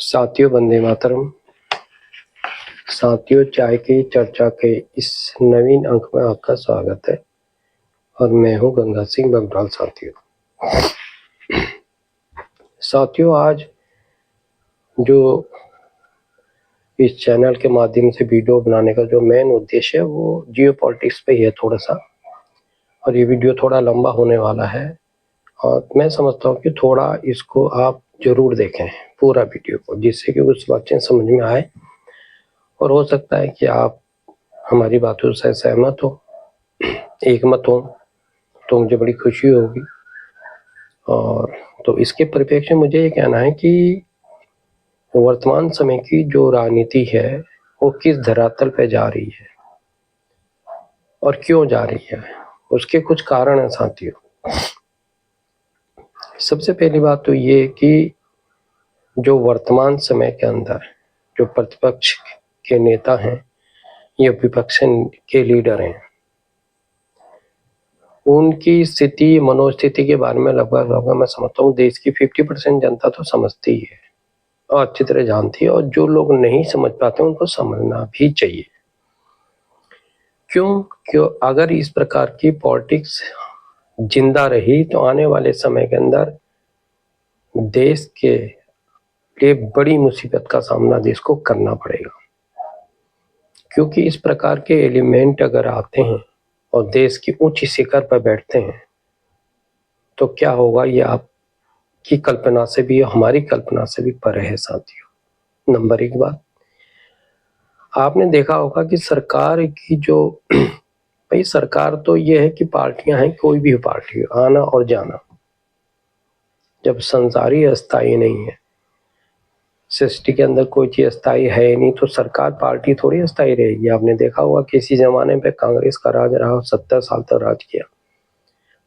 साथियों, वंदे मातरम। साथियों, चाय की चर्चा के इस नवीन अंक में आपका स्वागत है और मैं हूं गंगा सिंह बगडाल। साथियों, आज जो इस चैनल के माध्यम से वीडियो बनाने का जो मेन उद्देश्य है वो जियो पॉलिटिक्स पे ही है थोड़ा सा, और ये वीडियो थोड़ा लंबा होने वाला है और मैं समझता हूँ कि थोड़ा इसको आप जरूर देखें पूरा वीडियो को, जिससे कि कुछ बातें समझ में आए और हो सकता है कि आप हमारी बातों से सहमत हो, एकमत हो, तो मुझे बड़ी खुशी होगी। और तो इसके परिप्रेक्ष्य में मुझे ये कहना है कि वर्तमान समय की जो राजनीति है वो किस धरातल पे जा रही है और क्यों जा रही है, उसके कुछ कारण हैं साथियों। सबसे पहली बात तो ये कि जो वर्तमान समय के अंदर जो प्रतिपक्ष के नेता हैं या विपक्ष के लीडर हैं, उनकी स्थिति मनोस्थिति के बारे में लगभग मैं समझता हूँ देश की 50% जनता तो समझती ही है और अच्छी तरह जानती है, और जो लोग नहीं समझ पाते उनको समझना भी चाहिए। क्यों अगर इस प्रकार की पॉलिटिक्स जिंदा रही तो आने वाले समय के अंदर देश के लिए बड़ी मुसीबत का सामना देश को करना पड़ेगा। क्योंकि इस प्रकार के एलिमेंट अगर आते हैं और देश की ऊंची शिखर पर बैठते हैं तो क्या होगा, ये आपकी कल्पना से भी, हमारी कल्पना से भी परे है साथियों। नंबर एक बात, आपने देखा होगा कि सरकार की जो भाई सरकार तो ये है कि पार्टियां हैं, कोई भी पार्टी आना और जाना, जब संसारी अस्थाई नहीं है, सृष्टि के अंदर कोई चीज अस्थाई है नहीं, तो सरकार पार्टी थोड़ी अस्थाई रहेगी। आपने देखा होगा किसी जमाने पे कांग्रेस का राज रहा, 70 साल तक राज किया,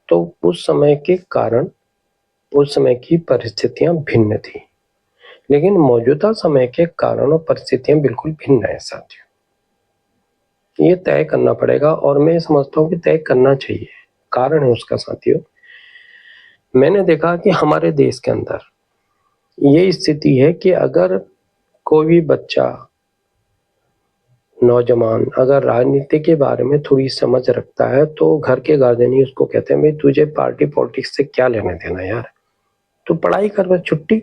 तो उस समय के कारण उस समय की परिस्थितियां भिन्न थी, लेकिन मौजूदा समय के कारण और परिस्थितियां बिल्कुल भिन्न है साथियों। ये तय करना पड़ेगा और मैं समझता हूँ कि तय करना चाहिए। कारण है उसका साथियों, मैंने देखा कि हमारे देश के अंदर ये स्थिति है कि अगर कोई भी बच्चा, नौजवान अगर राजनीति के बारे में थोड़ी समझ रखता है तो घर के गार्जियन ही उसको कहते हैं, भाई तुझे पार्टी पॉलिटिक्स से क्या लेने देना यार, तू पढ़ाई कर, बस छुट्टी,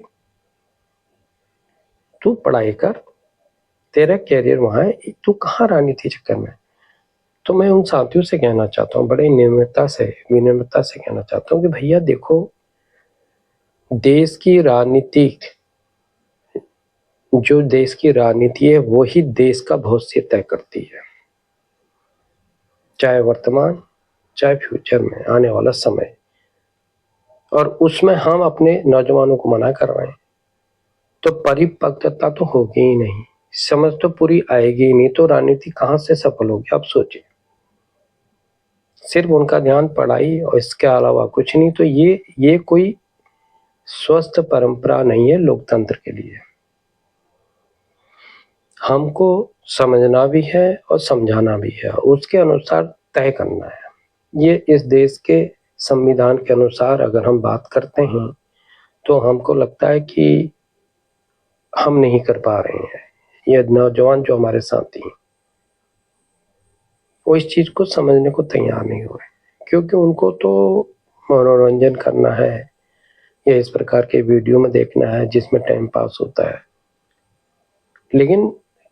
तू पढ़ाई कर, तेरा कैरियर वहां है, तू कहाँ राजनीति चक्कर में। तो मैं उन साथियों से कहना चाहता हूँ, बड़े विनम्रता से कहना चाहता हूँ कि भैया देखो, देश की राजनीति, जो देश की राजनीति है वही देश का भविष्य तय करती है, चाहे वर्तमान चाहे फ्यूचर में आने वाला समय। और उसमें हम अपने नौजवानों को मना कर रहे हैं तो परिपक्वता तो होगी ही नहीं, समझ तो पूरी आएगी ही नहीं, तो राजनीति कहाँ से सफल होगी आप सोचिए। सिर्फ उनका ध्यान पढ़ाई और इसके अलावा कुछ नहीं, तो ये कोई स्वस्थ परंपरा नहीं है लोकतंत्र के लिए। हमको समझना भी है और समझाना भी है, उसके अनुसार तय करना है। ये इस देश के संविधान के अनुसार अगर हम बात करते हैं तो हमको लगता है कि हम नहीं कर पा रहे हैं। ये नौजवान जो हमारे साथी हैं वो इस चीज को समझने को तैयार नहीं हो रहे, क्योंकि उनको तो मनोरंजन करना है या इस प्रकार के वीडियो में देखना है जिसमें टाइम पास होता है। लेकिन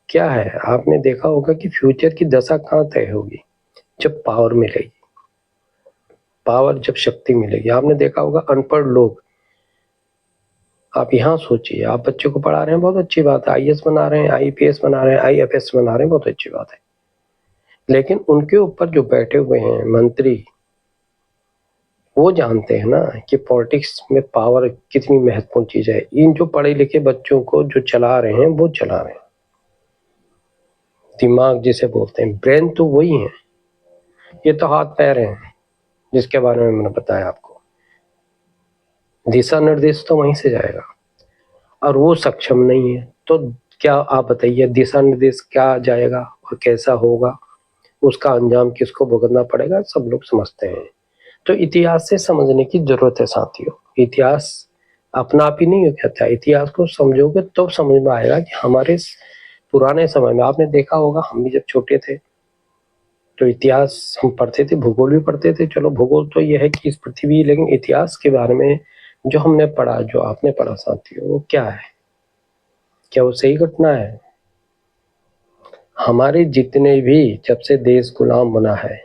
क्या है, आपने देखा होगा कि फ्यूचर की दशा कहाँ तय होगी, जब पावर मिलेगी, जब शक्ति मिलेगी। आपने देखा होगा अनपढ़ लोग, आप यहाँ सोचिए, आप बच्चे को पढ़ा रहे हैं, बहुत अच्छी बात है, आईएएस बना रहे हैं, आईपीएस बना रहे हैं, आईएफएस बना रहे हैं, बहुत अच्छी बात है, लेकिन उनके ऊपर जो बैठे हुए हैं मंत्री, वो जानते हैं ना कि पॉलिटिक्स में पावर कितनी महत्वपूर्ण चीज है। इन जो पढ़े लिखे बच्चों को जो चला रहे हैं वो चला रहे हैं, दिमाग जिसे बोलते हैं, ब्रेन तो वही है, ये तो हाथ पैर हैं जिसके बारे में मैंने बताया आपको, दिशा निर्देश तो वहीं से जाएगा और वो सक्षम नहीं है। तो क्या आप बताइए, दिशा निर्देश क्या जाएगा और कैसा होगा, उसका अंजाम किसको भुगतना पड़ेगा, सब लोग समझते हैं। तो इतिहास से समझने की जरूरत है साथियों। इतिहास अपना आप ही नहीं हो कहता। इतिहास को समझोगे तो समझ में आएगा कि हमारे पुराने समय में आपने देखा होगा, हम भी जब छोटे थे तो इतिहास हम पढ़ते थे, भूगोल भी पढ़ते थे। चलो भूगोल तो ये है कि इस पृथ्वी, लेकिन इतिहास के बारे में जो हमने पढ़ा, जो आपने पढ़ा साथियों, वो क्या है? क्या वो सही घटना है? हमारे जितने भी, जब से देश गुलाम बना है,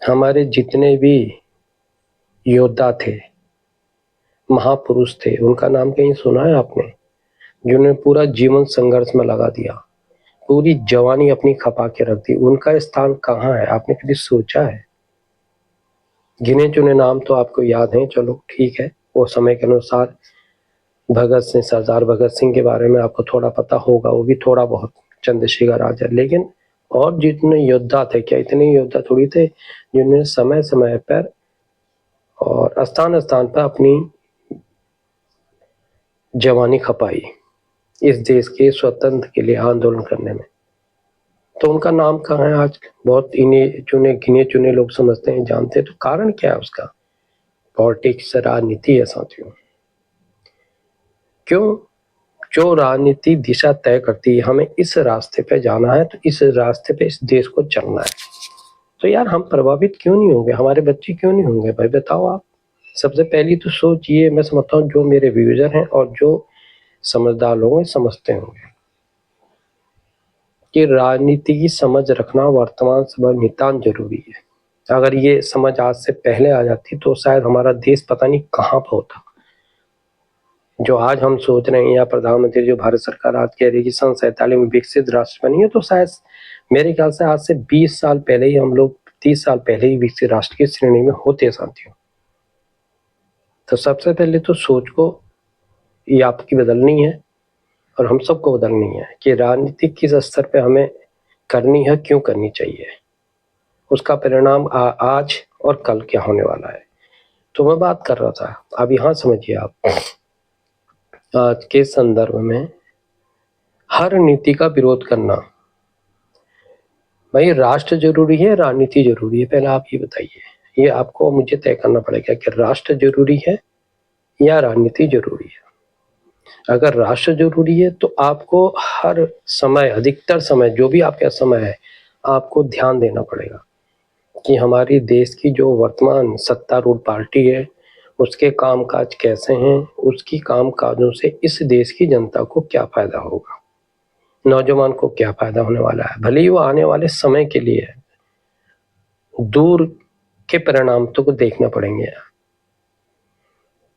हमारे जितने भी योद्धा थे, महापुरुष थे, उनका नाम कहीं सुना है आपने? जिन्होंने पूरा जीवन संघर्ष में लगा दिया, पूरी जवानी अपनी खपा के रख दी, उनका स्थान कहाँ है? आपने कभी सोचा है? गिने चुने नाम तो आपको याद हैं, चलो ठीक है, वो समय के अनुसार भगत सिंह, सरदार भगत सिंह के बारे में आपको थोड़ा पता होगा, वो भी थोड़ा बहुत, चंद्रशेखर आजाद, लेकिन और जितने योद्धा थे, क्या इतने योद्धा थोड़ी थे जिन्होंने समय समय पर और स्थान स्थान पर अपनी जवानी खपाई इस देश के स्वतंत्र के लिए आंदोलन करने में? तो उनका नाम कहाँ है आज? बहुत इन्हें चुने गिने चुने लोग समझते हैं, जानते हैं। तो कारण क्या है उसका? पॉलिटिक्स, राजनीति है साथियों। क्यों? जो राजनीति दिशा तय करती है, हमें इस रास्ते पे जाना है, तो इस रास्ते पे इस देश को चलना है, तो यार हम प्रभावित क्यों नहीं होंगे? हमारे बच्चे क्यों नहीं होंगे भाई, बताओ आप। सबसे पहली तो सोच ये मैं समझता हूँ, जो मेरे व्यूजर हैं और जो समझदार लोग हैं समझते होंगे कि राजनीति की समझ रखना वर्तमान समय नितांत जरूरी है। अगर ये समझ आज से पहले आ जाती तो शायद हमारा देश पता नहीं कहाँ पर होता। जो आज हम सोच रहे हैं, या प्रधानमंत्री जो भारत सरकार आज कह रही है कि सन 47 में विकसित राष्ट्र बनी है, तो शायद मेरे ख्याल से आज से 20 साल पहले ही हम लोग, 30 साल पहले ही विकसित राष्ट्र की श्रेणी में होते साथियों। तो सबसे पहले तो सोच को ये आपकी बदलनी है और हम सबको बदलनी है कि राजनीति किस स्तर पे हमें करनी है, क्यों करनी चाहिए, उसका परिणाम आज और कल क्या होने वाला है। तो मैं बात कर रहा था, अब यहाँ समझिए आप, आज के संदर्भ में हर नीति का विरोध करना, भाई राष्ट्र जरूरी है, राजनीति जरूरी है? पहले आप ये बताइए, ये आपको मुझे तय करना पड़ेगा कि राष्ट्र जरूरी है या राजनीति जरूरी है। अगर राष्ट्र जरूरी है तो आपको हर समय, अधिकतर समय, जो भी आपका समय है, आपको ध्यान देना पड़ेगा कि हमारी देश की जो वर्तमान सत्तारूढ़ पार्टी है उसके कामकाज कैसे हैं, उसकी कामकाजों से इस देश की जनता को क्या फायदा होगा, नौजवान को क्या फायदा होने वाला है। भले ही वो आने वाले समय के लिए है, दूर के परिणाम तो देखना पड़ेंगे,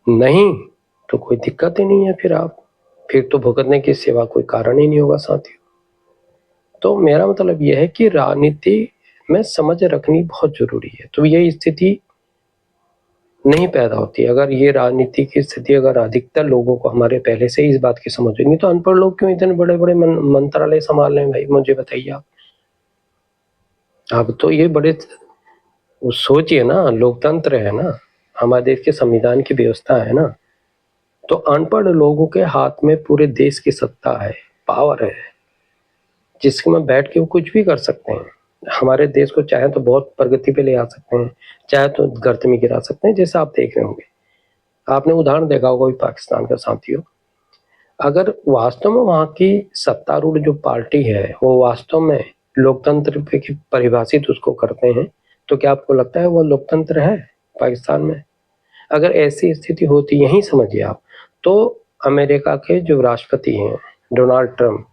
नहीं तो कोई दिक्कत ही नहीं है। फिर तो भुगतने की सिवा कोई कारण ही नहीं होगा साथियों। तो मेरा मतलब यह है कि राजनीति में समझ रखनी बहुत जरूरी है। तो ये स्थिति नहीं पैदा होती अगर ये राजनीति की स्थिति, अगर अधिकतर लोगों को हमारे पहले से ही इस बात की समझ होगी। नहीं तो अनपढ़ लोग क्यों इतने बड़े बड़े मंत्रालय संभाल रहे हैं भाई, मुझे बताइए आप। अब तो ये बड़े सोचिए ना, लोकतंत्र है ना, हमारे देश के संविधान की व्यवस्था है ना, तो अनपढ़ लोगों के हाथ में पूरे देश की सत्ता है, पावर है, जिसके में बैठ के वो कुछ भी कर सकते हैं। हमारे देश को चाहे तो बहुत प्रगति पे ले आ सकते हैं, चाहे तो गर्त में गिरा सकते हैं, जैसे आप देख रहे होंगे। आपने उदाहरण देखा होगा भी पाकिस्तान का साथियों। अगर वास्तव में वहाँ की सत्तारूढ़ जो पार्टी है वो वास्तव में लोकतंत्र पे की परिभाषित उसको करते हैं, तो क्या आपको लगता है वो लोकतंत्र है पाकिस्तान में? अगर ऐसी स्थिति होती, यही समझिए आप, तो अमेरिका के जो राष्ट्रपति हैं डोनाल्ड ट्रंप,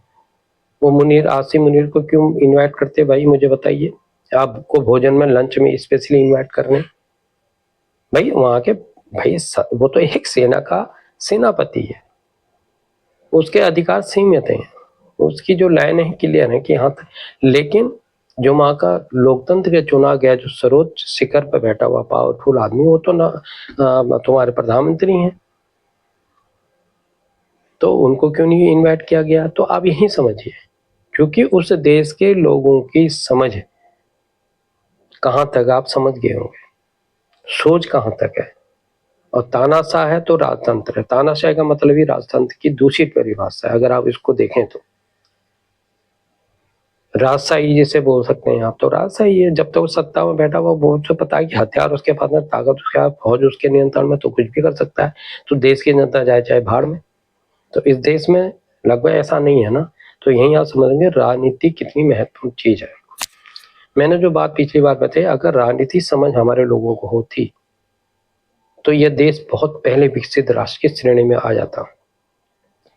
वो आसिम मुनीर को क्यों इनवाइट करते भाई, मुझे बताइए। आपको भोजन में, लंच में स्पेशली इनवाइट करने भाई, वहाँ के भाई वो तो एक सेना का सेनापति है, उसके अधिकार सीमित हैं, उसकी जो लाइन है क्लियर है कि हाँ, लेकिन जो वहाँ का लोकतंत्र के चुना गया जो सर्वोच्च शिखर पर बैठा हुआ पावरफुल आदमी, वो तो ना तुम्हारे प्रधानमंत्री हैं, तो उनको क्यों नहीं इनवाइट किया गया? तो आप यही समझिए, क्योंकि उस देश के लोगों की समझ कहाँ तक आप समझ गए होंगे, सोच कहाँ तक है। और तानाशाह है तो राजतंत्र है, तानाशाह का मतलब ही राजतंत्र की दूसरी परिभाषा है, अगर आप इसको देखें तो। राजशाही जिसे बोल सकते हैं आप, तो राजशाही है। जब तक वो सत्ता में बैठा हुआ, वो तो पता है कि हथियार उसके पास में, ताकत उसके पास, फौज उसके नियंत्रण में, तो कुछ भी कर सकता है। तो देश की जनता जाए चाहे भाड़ में। तो इस देश में लगभग ऐसा नहीं है ना। तो यही आप समझेंगे राजनीति कितनी महत्वपूर्ण चीज है। मैंने जो बात पिछली बार बताई, अगर राजनीति समझ हमारे लोगों को होती तो यह देश बहुत पहले विकसित राष्ट्र की श्रेणी में आ जाता।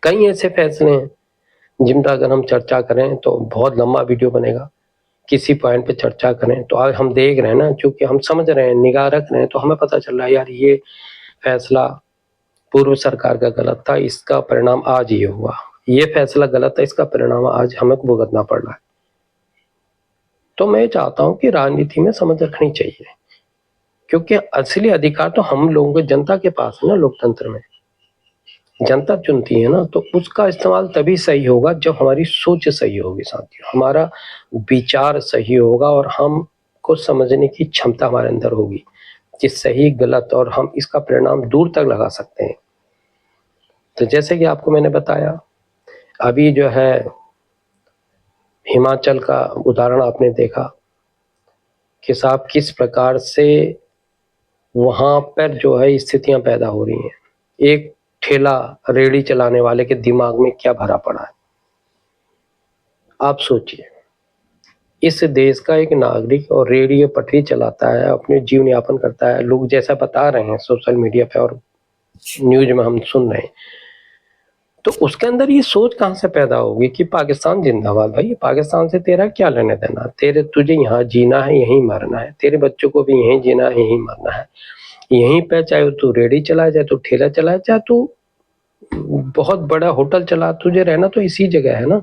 कई ऐसे फैसले हैं जिनका अगर हम चर्चा करें तो बहुत लंबा वीडियो बनेगा। किसी पॉइंट पे चर्चा करें तो आज हम देख रहे हैं ना, क्योंकि हम समझ रहे हैं, निगाह रख रहे हैं, तो हमें पता चल रहा है यार ये फैसला पूर्व सरकार का गलत था, इसका परिणाम आज ये हुआ। ये फैसला गलत है, इसका परिणाम आज हमें भुगतना पड़ रहा है। तो मैं चाहता हूं कि राजनीति में समझ रखनी चाहिए, क्योंकि असली अधिकार तो हम लोगों के, जनता के पास है ना। लोकतंत्र में जनता चुनती है ना, तो उसका इस्तेमाल तभी सही होगा जब हमारी सोच सही होगी साथियों, हमारा विचार सही होगा और हम को समझने की क्षमता हमारे अंदर होगी कि सही गलत, और हम इसका परिणाम दूर तक लगा सकते हैं। तो जैसे कि आपको मैंने बताया, अभी जो है हिमाचल का उदाहरण आपने देखा कि साहब किस प्रकार से वहां पर जो है स्थितियां पैदा हो रही हैं। एक ठेला रेड़ी चलाने वाले के दिमाग में क्या भरा पड़ा है, आप सोचिए। इस देश का एक नागरिक और रेडी पटरी चलाता है, अपने जीवन यापन करता है, लोग जैसा बता रहे हैं सोशल मीडिया पे और न्यूज में हम सुन रहे हैं, तो उसके अंदर ये सोच कहां से पैदा होगी कि पाकिस्तान जिंदाबाद। भाई पाकिस्तान से तेरा क्या लेने देना, तेरे तुझे यहाँ जीना है, यहीं मरना है, तेरे बच्चों को भी यहीं जीना है, यहीं मरना है, यहीं पे, चाहे तू रेडी चलाए, चाहे तू ठेला चलाए, चाहे तू बहुत बड़ा होटल चला, तुझे रहना तो इसी जगह है ना।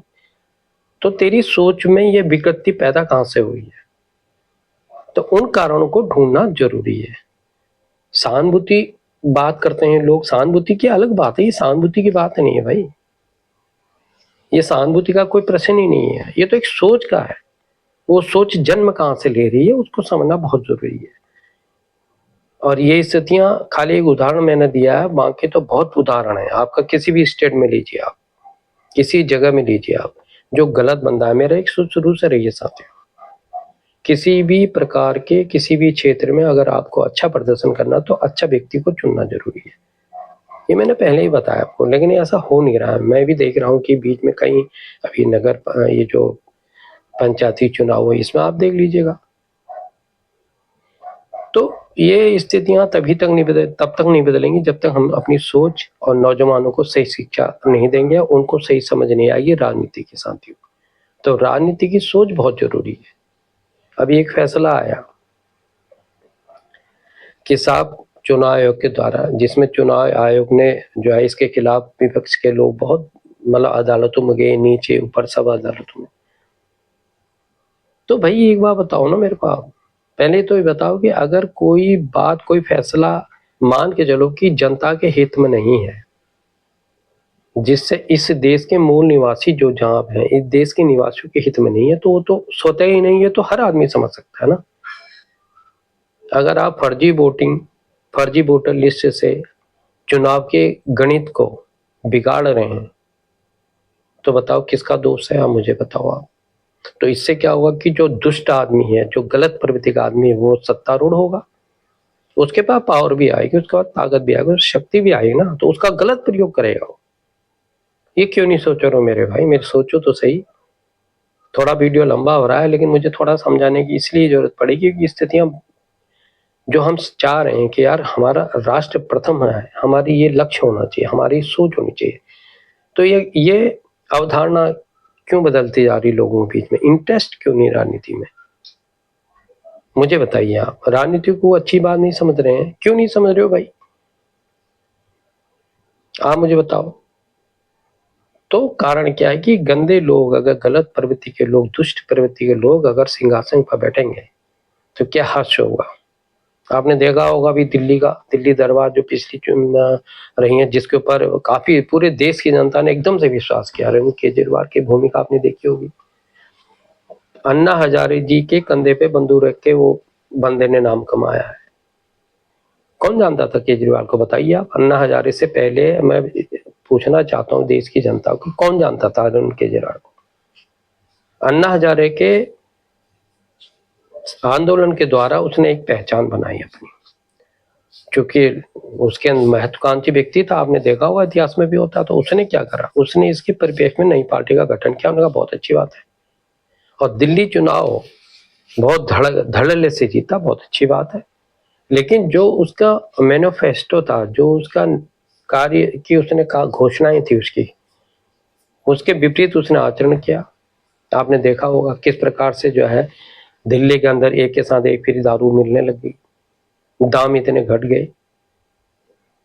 तो तेरी सोच में ये विकृति पैदा कहां से हुई है, तो उन कारणों को ढूंढना जरूरी है। सहानुभूति बात करते हैं लोग, सहानुभूति की अलग बात है, ये सहानुभूति की बात नहीं है भाई, ये सहानुभूति का कोई प्रश्न ही नहीं है, ये तो एक सोच का है। वो सोच जन्म कहां से ले रही है उसको समझना बहुत जरूरी है। और ये स्थितियां खाली एक उदाहरण मैंने दिया है, बाकी तो बहुत उदाहरण है। आपका किसी भी स्टेट में लीजिए, आप किसी जगह में लीजिए, आप जो गलत बंदा है, मेरा एक सोच शुरू से रही है साथियों, किसी भी प्रकार के किसी भी क्षेत्र में अगर आपको अच्छा प्रदर्शन करना तो अच्छा व्यक्ति को चुनना जरूरी है। ये मैंने पहले ही बताया आपको, लेकिन ऐसा हो नहीं रहा है। मैं भी देख रहा हूँ कि बीच में कहीं अभी ये जो पंचायती चुनाव है, इसमें आप देख लीजिएगा। तो ये स्थितियां तब तक नहीं बदलेंगी जब तक हम अपनी सोच और नौजवानों को सही शिक्षा नहीं देंगे, उनको सही समझ नहीं आएगी राजनीति के साथियों। तो राजनीति की सोच बहुत जरूरी है। अभी एक फैसला आया कि साहब चुनाव आयोग के द्वारा, जिसमें चुनाव आयोग ने जो है इसके खिलाफ विपक्ष के लोग बहुत मतलब अदालतों में गए, नीचे ऊपर सब अदालतों में। तो भाई एक बात बताओ ना मेरे को, आप पहले तो ये बताओ कि अगर कोई बात, कोई फैसला मान के चलो कि जनता के हित में नहीं है, जिससे इस देश के मूल निवासी जो जहाँ है, इस देश के निवासियों के हित में नहीं है, तो वो तो स्वतः ही नहीं है, तो हर आदमी समझ सकता है ना। अगर आप फर्जी वोटर लिस्ट से चुनाव के गणित को बिगाड़ रहे हैं, तो बताओ किसका दोष है, आप मुझे बताओ आप। तो इससे क्या होगा कि जो दुष्ट आदमी है, जो गलत प्रवृत्ति का आदमी है, वो सत्तारूढ़ होगा, उसके पास पावर भी आएगी, उसके बाद ताकत भी आएगी, शक्ति भी आएगी ना, तो उसका गलत प्रयोग करेगा वो। ये क्यों नहीं सोच रहे हो मेरे भाई, मेरे सोचो तो सही। थोड़ा वीडियो लंबा हो रहा है, लेकिन मुझे थोड़ा समझाने की इसलिए जरूरत पड़ेगी कि स्थितियां जो हम चाह रहे हैं कि यार हमारा राष्ट्र प्रथम है, हमारी ये लक्ष्य होना चाहिए, हमारी सोच होनी चाहिए। तो ये अवधारणा क्यों बदलती जा रही लोगों के बीच में, इंटरेस्ट क्यों नहीं राजनीति में, मुझे बताइए आप। राजनीति को अच्छी बात नहीं समझ रहे हैं, क्यों नहीं समझ रहे हो भाई, आप मुझे बताओ। तो कारण क्या है कि गंदे लोग, अगर गलत प्रवृत्ति के लोग, दुष्ट प्रवृत्ति के लोग अगर सिंहासन पर बैठेंगे तो क्या हर्ष होगा। आपने देखा होगा भी दिल्ली दरबार जो पिछली चुन रही है, जिसके ऊपर काफी पूरे देश की जनता ने एकदम से विश्वास किया, अरविंद केजरीवाल की भूमिका आपने देखी होगी। अन्ना हजारे जी के कंधे पे बंदूक रख के वो बंदे ने नाम कमाया है। कौन जानता था केजरीवाल को, बताइए आप। अन्ना हजारे से पहले मैं पूछना चाहता हूँ देश की जनता को, कौन जानता था अरविंद केजरीवाल को। अन्ना हजारे के आंदोलन के द्वारा उसने एक पहचान बनाई अपनी, क्योंकि उसके महत्वाकांक्षी व्यक्ति था, आपने देखा होगा इतिहास में भी होता। तो उसने क्या करा, उसने इसके परिपेक्ष में नई पार्टी का गठन किया। उन्होंने कहा बहुत अच्छी बात है, और दिल्ली चुनाव बहुत धड़ल्ले से जीता, बहुत अच्छी बात है। लेकिन जो उसका मैनिफेस्टो था, जो उसका कार्य की उसने कहा घोषणाएं थी उसके विपरीत उसने आचरण किया। आपने देखा होगा किस प्रकार से जो है दिल्ली के अंदर एक के साथ एक फिर दारू मिलने लगी, दाम इतने घट गए।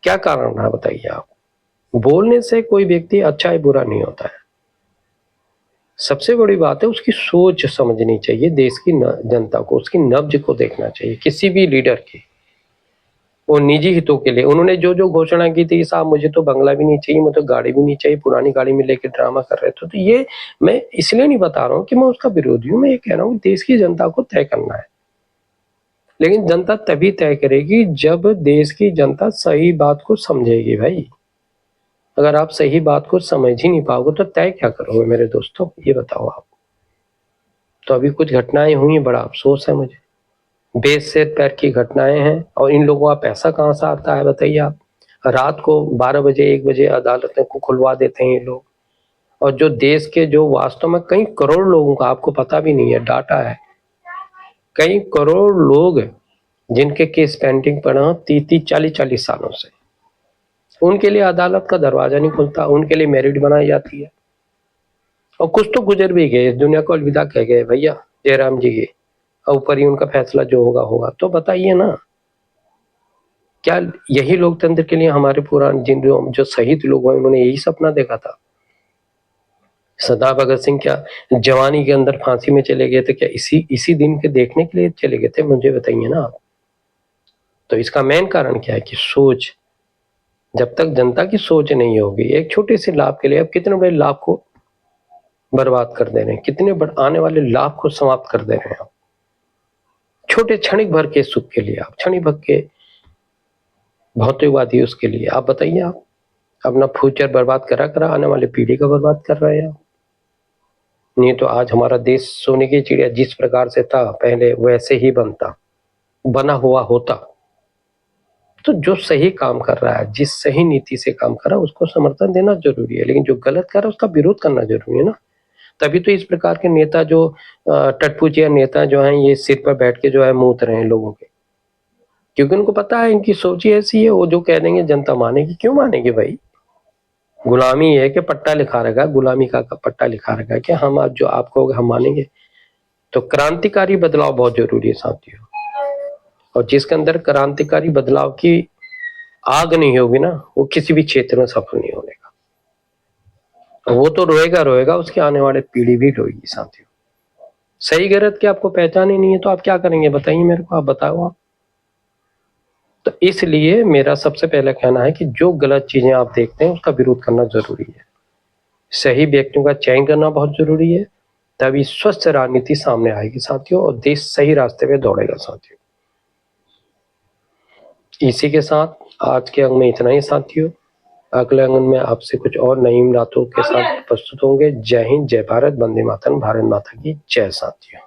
क्या कारण है बताइए आप? बोलने से कोई व्यक्ति अच्छा है बुरा नहीं होता है। सबसे बड़ी बात है उसकी सोच समझनी चाहिए, देश की जनता को, उसकी नब्ज को देखना चाहिए किसी भी लीडर की। वो निजी हितों के लिए उन्होंने जो जो घोषणा की थी, साहब मुझे तो बंगला भी नहीं चाहिए, मुझे तो गाड़ी भी नहीं चाहिए, पुरानी गाड़ी में लेके ड्रामा कर रहे थे। तो ये मैं इसलिए नहीं बता रहा हूँ कि मैं उसका विरोधी हूँ, मैं ये कह रहा हूँ देश की जनता को तय करना है। लेकिन जनता तभी तय करेगी जब देश की जनता सही बात को समझेगी भाई। अगर आप सही बात को समझ ही नहीं पाओगे तो तय क्या करोगे मेरे दोस्तों, ये बताओ आप। तो अभी कुछ घटनाएं हुई, बड़ा अफसोस है मुझे, बेसिर पैर की घटनाएं हैं। और इन लोगों का पैसा कहाँ से आता है बताइए आप? रात को 12 बजे 1 बजे अदालतें को खुलवा देते हैं ये लोग। और जो देश के जो वास्तव में कई करोड़ लोगों का, आपको पता भी नहीं है, डाटा है, कई करोड़ लोग जिनके केस पेंडिंग पड़े हैं 30-40 सालों से, उनके लिए अदालत का दरवाजा नहीं खुलता, उनके लिए मेरिट बनाई जाती है। और कुछ तो गुजर भी गए, इस दुनिया को अलविदा कह गए भैया जयराम जी के, और ऊपर ही उनका फैसला जो होगा होगा। तो बताइए ना, क्या यही लोकतंत्र के लिए हमारे पुराने जिन जो शहीद लोग हुए उन्होंने यही सपना देखा था? सरदार भगत सिंह क्या जवानी के अंदर फांसी में चले गए थे? क्या इसी दिन के देखने के लिए चले गए थे? मुझे बताइए ना आप। तो इसका मेन कारण क्या है कि सोच, जब तक जनता की सोच नहीं होगी, एक छोटे से लाभ के लिए आप कितने बड़े लाभ को बर्बाद कर दे रहे हैं, कितने बड़े आने वाले लाभ को समाप्त कर दे रहे हैं आप, छोटे क्षणिक भर के सुख के लिए, आप क्षणिक भर के भौतिकवादी उसके लिए। आप बताइए, आप अपना फ्यूचर बर्बाद करा आने वाली पीढ़ी का बर्बाद कर रहे हैं। नहीं तो आज हमारा देश सोने की चिड़िया जिस प्रकार से था पहले वैसे ही बना हुआ होता। तो जो सही काम कर रहा है, जिस सही नीति से काम कर रहा है, उसको समर्थन देना जरूरी है, लेकिन जो गलत कर रहा है उसका विरोध करना जरूरी है ना। तभी तो इस प्रकार के नेता जो टटपुचिया नेता जो हैं, ये सिर पर बैठ के जो है मूत रहे हैं लोगों के, क्योंकि उनको पता है इनकी सोच ही ऐसी है। वो जो कह देंगे जनता मानेगी, क्यों मानेगी भाई? गुलामी है कि पट्टा लिखा रखा, गुलामी का पट्टा लिखा रखा कि हम आज जो आप कहोगे हम मानेंगे। तो क्रांतिकारी बदलाव बहुत जरूरी है साथियों, और जिसके अंदर क्रांतिकारी बदलाव की आग नहीं होगी ना, वो किसी भी क्षेत्र में सफल नहीं होने का। वो तो रोएगा, उसके आने वाले पीढ़ी भी रोएगी साथियों। सही गलत की आपको पहचान ही नहीं है तो आप क्या करेंगे बताइए मेरे को, आप बताओ आप। तो इसलिए मेरा सबसे पहला कहना है कि जो गलत चीजें आप देखते हैं उसका विरोध करना जरूरी है, सही व्यक्तियों का चयन करना बहुत जरूरी है, तभी स्वस्थ राजनीति सामने आएगी साथियों, और देश सही रास्ते पे दौड़ेगा साथियों। इसी के साथ आज के अंक में इतना ही साथियों। अगले अंक में आपसे कुछ और नई बातों के साथ प्रस्तुत होंगे। जय हिंद, जय भारत, वंदे मातरम, भारत माता की जय साथियों।